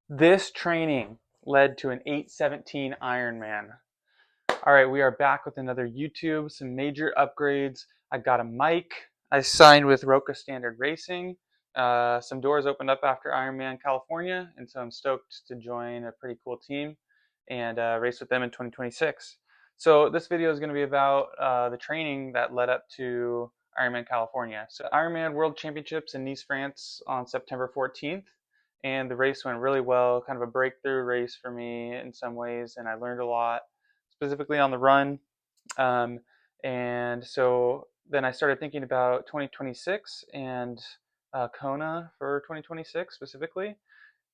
This training led to an 8:17 Ironman. All right, we are back with another YouTube, some major upgrades. I got a mic. I signed with Roca Standard Racing. Some doors opened up after Ironman California, and so I'm stoked to join a pretty cool team and race with them in 2026. So this video is going to be about the training that led up to Ironman California. So Ironman World Championships in Nice, France on September 14th. And the race went really well, kind of a breakthrough race for me in some ways, and I learned a lot, specifically on the run. And so then I started thinking about 2026 and Kona for 2026 specifically.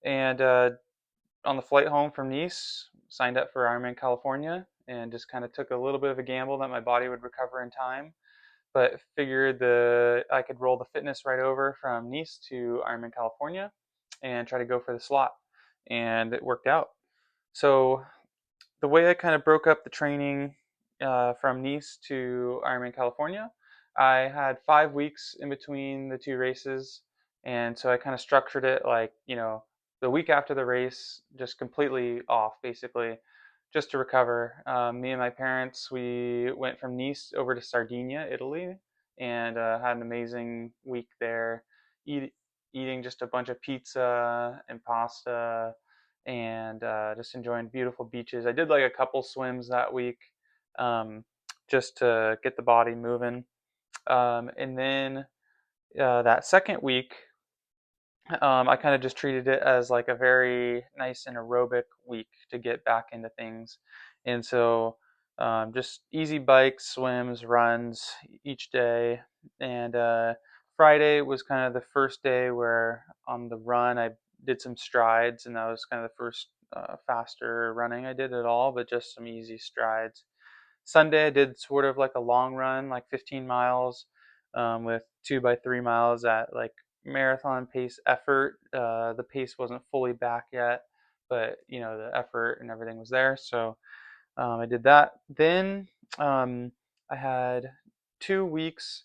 And on the flight home from Nice, signed up for Ironman California and just kind of took a little bit of a gamble that my body would recover in time, but figured I could roll the fitness right over from Nice to Ironman California and try to go for the slot. And it worked out. So the way I kind of broke up the training from Nice to Ironman California, I had 5 weeks in between the two races. And so I kind of structured it like, the week after the race, just completely off, basically, just to recover. Me and my parents, we went from Nice over to Sardinia, Italy, and had an amazing week there, eating just a bunch of pizza and pasta and just enjoying beautiful beaches. I did like a couple swims that week just to get the body moving. And then that second week, I kind of just treated it as like a very nice and aerobic week to get back into things. And so just easy bikes, swims, runs each day. And Friday was kind of the first day where on the run I did some strides, and that was kind of the first faster running I did at all, but just some easy strides. Sunday I did sort of like a long run, like 15 miles with 2 by 3 miles at like marathon pace effort. The pace wasn't fully back yet, but the effort and everything was there. So I did that. Then I had 2 weeks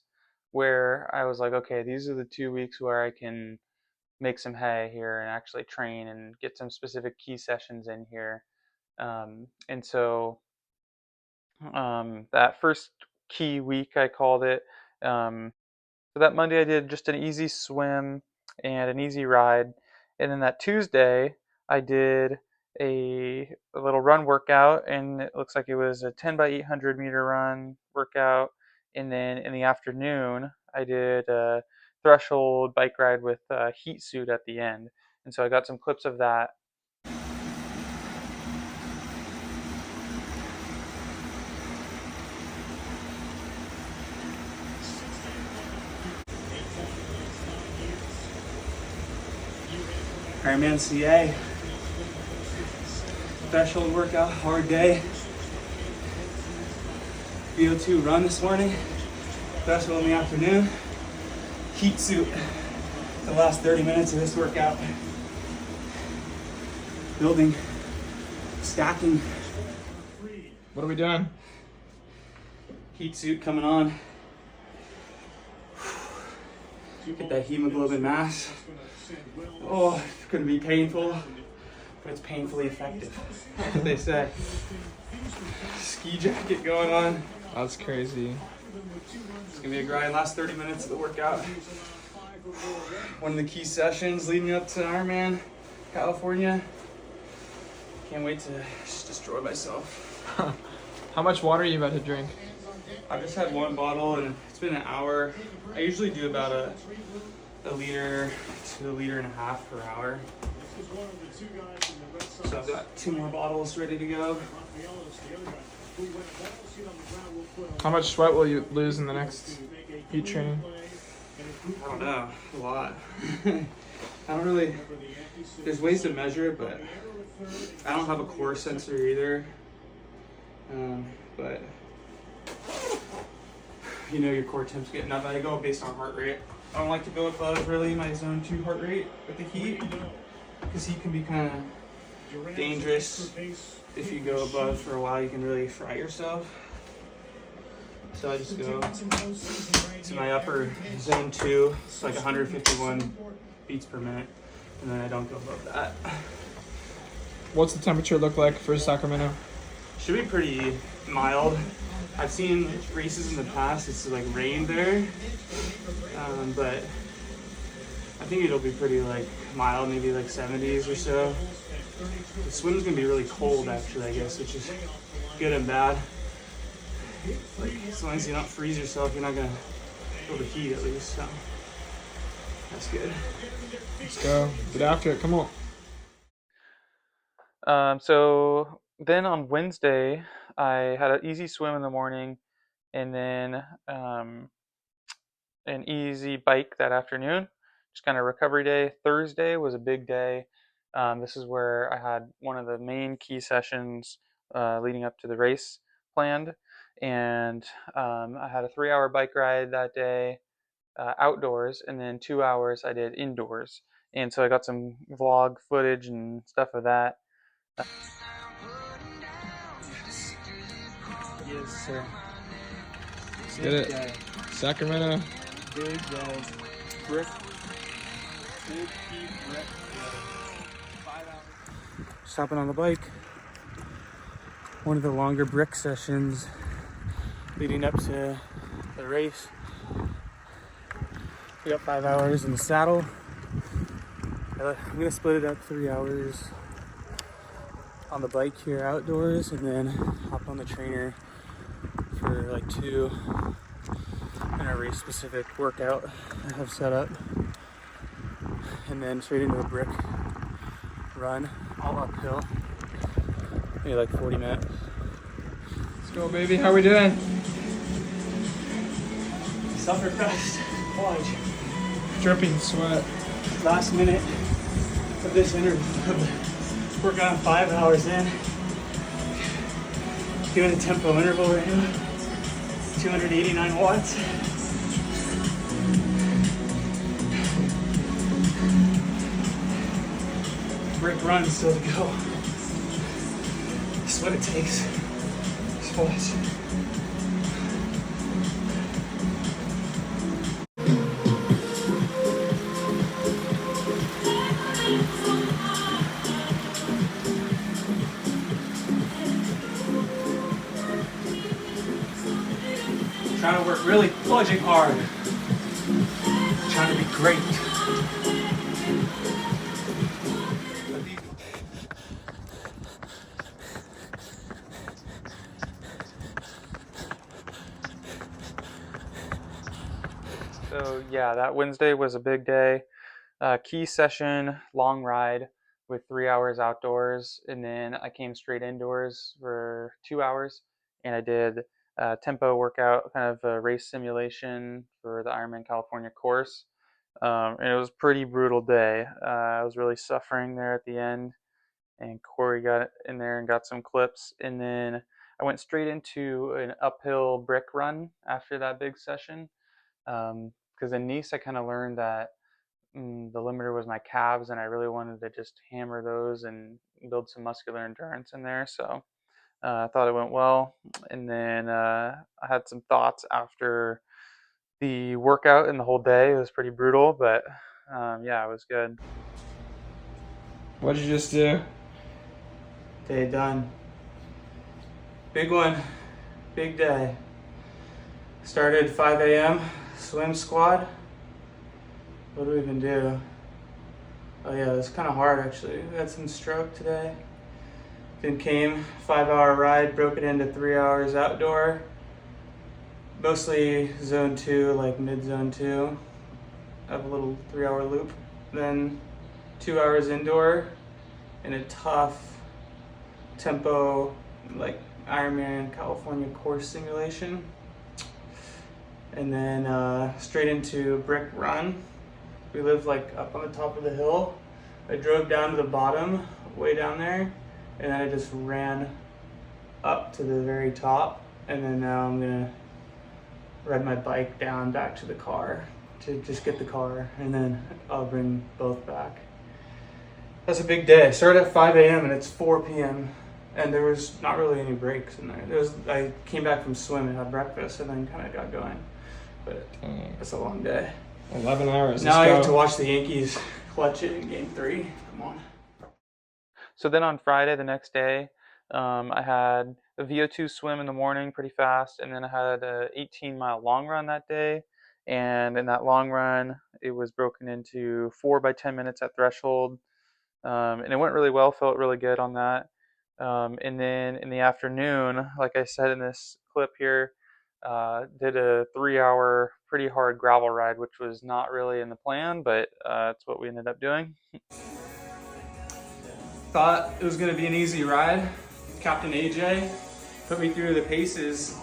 where I was like, okay, these are the 2 weeks where I can make some hay here and actually train and get some specific key sessions in here. And so that first key week, I called it. So that Monday I did just an easy swim and an easy ride. And then that Tuesday I did a little run workout, and it looks like it was a 10 by 800 meter run workout. And then in the afternoon I did a threshold bike ride with a heat suit at the end. And so I got some clips of that. IRONMAN CA, threshold workout, hard day. VO2 run this morning, threshold in the afternoon, heat suit the last 30 minutes of this workout. Building, stacking. What are we doing? Heat suit coming on. Get that hemoglobin mass. Oh, it's gonna be painful, but it's painfully effective. That's what they say. Ski jacket going on. That's crazy. It's gonna be a grind. Last 30 minutes of the workout. One of the key sessions leading up to Ironman California. Can't wait to just destroy myself. How much water are you about to drink? I've just had one bottle and it's been an hour. I usually do about a liter to a liter and a half per hour. So I've got 2 more bottles ready to go. How much sweat will you lose in the next heat training? I don't know, a lot. I don't really, there's ways to measure it, but I don't have a core sensor either. But your core temp's getting up. I go based on heart rate. I don't like to go above really my zone 2 heart rate with the heat, because heat can be kind of dangerous. If you go above for a while, you can really fry yourself. So I just go to my upper zone 2, it's like 151 beats per minute, and then I don't go above that. What's the temperature look like for Sacramento? Should be pretty mild. I've seen races in the past, it's like rained there, but I think it'll be pretty like mild, maybe like 70s or so. The swim's gonna be really cold actually, I guess, which is good and bad. Like as long as you don't freeze yourself, you're not gonna feel the heat at least, so that's good. Let's go. Get after it. Come on. So then on Wednesday, I had an easy swim in the morning, and then an easy bike that afternoon. Just kind of recovery day. Thursday was a big day. This is where I had one of the main key sessions leading up to the race planned, and I had a 3-hour bike ride that day outdoors, and then 2 hours I did indoors. And so I got some vlog footage and stuff of that. Yes, sir. Let's get it. Sacramento. Big day. Brick. Big key brick. 5 hours. Stopping on the bike. One of the longer brick sessions leading up to the race. We got 5 hours in the saddle. I'm gonna split it up 3 hours on the bike here outdoors, and then hop on the trainer for like 2 in a race specific workout I have set up, and then straight into a brick run all uphill, maybe like 40 minutes. Let's go, baby. How we doing? Suffer fast. Watch. Dripping sweat. Last minute of this interview. Working on 5 hours in. Doing a tempo interval right now. 289 watts. Brick run still to go. This is what it takes. Just watch. Trying to work really fudging hard. Trying to be great. So yeah, that Wednesday was a big day. Key session, long ride with 3 hours outdoors, and then I came straight indoors for 2 hours, and I did a tempo workout, kind of a race simulation for the IRONMAN California course. And it was a pretty brutal day. I was really suffering there at the end, and Corey got in there and got some clips, and then I went straight into an uphill brick run after that big session. Because in Nice, I kind of learned that the limiter was my calves, and I really wanted to just hammer those and build some muscular endurance in there. So I thought it went well. And then I had some thoughts after the workout and the whole day. It was pretty brutal, but yeah, it was good. What did you just do? Day done. Big one. Big day. Started 5 a.m. swim squad. What do we even do? Oh yeah, it's kind of hard actually. We had some stroke today. Then came 5-hour ride, broke it into 3 hours outdoor. Mostly zone 2, like mid zone 2. Have a little 3-hour loop. Then 2 hours indoor in a tough tempo, like Ironman California course simulation. And then straight into a brick run. We live like up on the top of the hill. I drove down to the bottom, way down there, and then I just ran up to the very top. And then now I'm gonna ride my bike down back to the car to just get the car, and then I'll bring both back. That's a big day. Started at 5 a.m. and it's 4 p.m. and there was not really any breaks in there. I came back from swim and had breakfast and then kind of got going. But it's a long day. 11 hours. Now I have to watch the Yankees clutch it in Game 3. Come on. So then on Friday, the next day, I had a VO2 swim in the morning pretty fast, and then I had a 18-mile long run that day. And in that long run, it was broken into 4 by 10 minutes at threshold, and it went really well. Felt really good on that. And then in the afternoon, like I said in this clip here, did a 3-hour pretty hard gravel ride, which was not really in the plan, but that's what we ended up doing. Thought it was gonna be an easy ride. Captain AJ put me through the paces,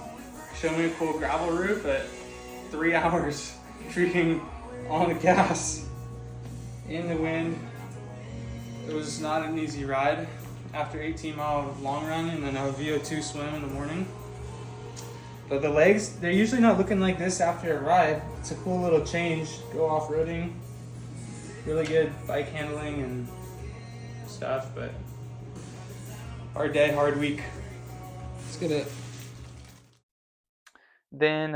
showed me a cool gravel route, but 3 hours freaking on the gas in the wind. It was not an easy ride after 18-mile long run and then a VO2 swim in the morning. But the legs, they're usually not looking like this after a ride. It's a cool little change. Go off-roading. Really good bike handling and stuff, but hard day, hard week. Let's get it. Then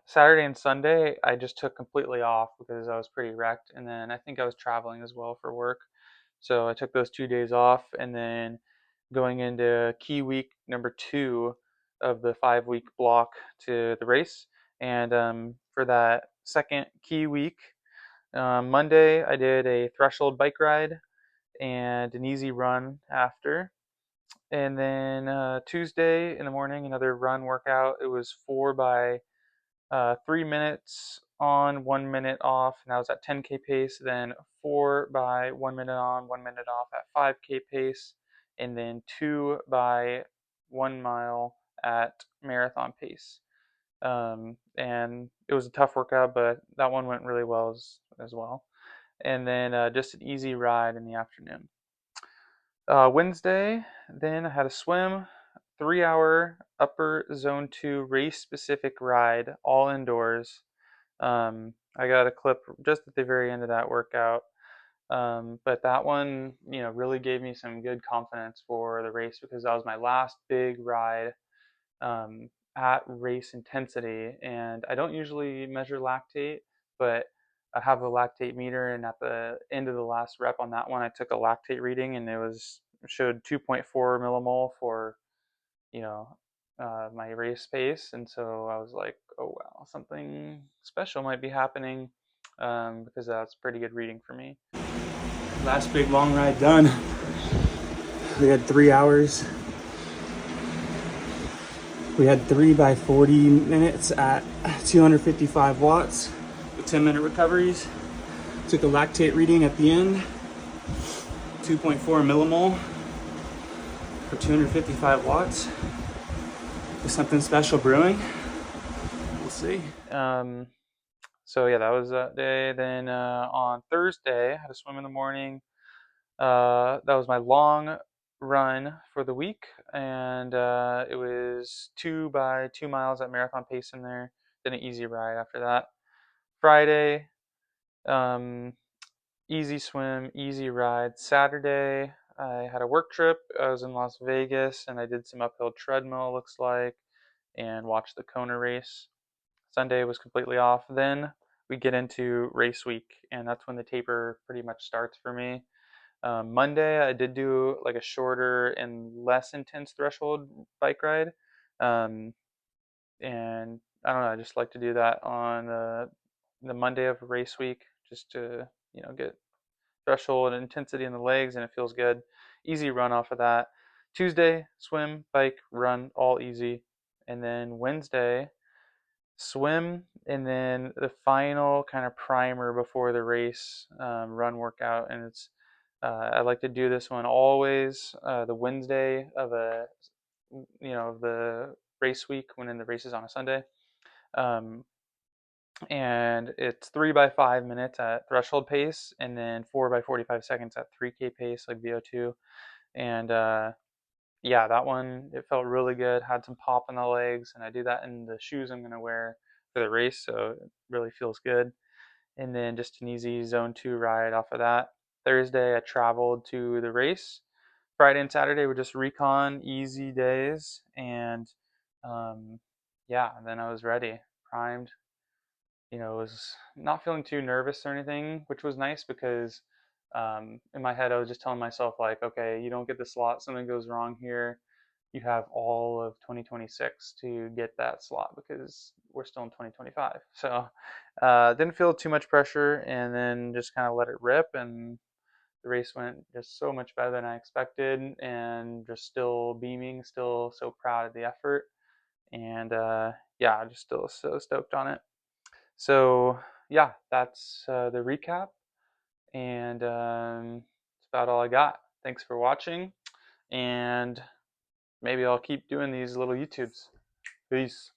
Saturday and Sunday, I just took completely off because I was pretty wrecked. And then I think I was traveling as well for work. So I took those 2 days off. And then going into key week number 2 of the 5-week block to the race. And for that second key week, Monday, I did a threshold bike ride and an easy run after. And then Tuesday in the morning, another run workout. It was 4 by 3 minutes on, 1 minute off, and I was at 10K pace. Then 4 by 1 minute on, 1 minute off at 5K pace, and then 2 by 1 mile at marathon pace. And it was a tough workout, but that one went really well as well. And then just an easy ride in the afternoon. Wednesday, then I had a swim, 3-hour upper zone 2 race specific ride, all indoors. I got a clip just at the very end of that workout. But that one, really gave me some good confidence for the race because that was my last big ride at race intensity. And I don't usually measure lactate, but I have a lactate meter, and at the end of the last rep on that one, I took a lactate reading, and showed 2.4 millimole for my race pace, and so I was like, oh wow, something special might be happening, because that's a pretty good reading for me. Last big long ride done. We had 3 hours. We had 3 by 40 minutes at 255 watts with 10-minute recoveries. Took a lactate reading at the end, 2.4 millimole for 255 watts. There's something special brewing. We'll see. So yeah, that was that day. Then on Thursday, I had a swim in the morning. That was my long run for the week, and it was 2 by 2 miles at marathon pace in there. Then an easy ride after that. Friday, easy swim, easy ride. Saturday, I had a work trip. I was in Las Vegas, and I did some uphill treadmill, looks like, and watched the Kona race. Sunday was completely off. Then we get into race week, and that's when the taper pretty much starts for me. Monday, I did do like a shorter and less intense threshold bike ride. And I don't know, I just like to do that on the Monday of race week just to, get threshold and intensity in the legs, and it feels good. Easy run off of that. Tuesday, swim, bike, run, all easy. And then Wednesday, swim, and then the final kind of primer before the race run workout. And I like to do this one always the Wednesday of the race week when the race is on a Sunday. And it's 3 by 5 minutes at threshold pace, and then 4 by 45 seconds at 3K pace, like VO2. And yeah, that one, it felt really good. Had some pop in the legs, and I do that in the shoes I'm going to wear for the race, so it really feels good. And then just an easy zone 2 ride off of that. Thursday, I traveled to the race. Friday and Saturday were just recon, easy days, and yeah, and then I was ready, primed. Was not feeling too nervous or anything, which was nice because In my head, I was just telling myself, like, okay, you don't get the slot, something goes wrong here. You have all of 2026 to get that slot because we're still in 2025. So didn't feel too much pressure, and then just kind of let it rip. And the race went just so much better than I expected, and just still beaming, still so proud of the effort. And yeah, just still so stoked on it. So yeah, that's the recap, and that's about all I got. Thanks for watching, and maybe I'll keep doing these little YouTubes. Peace.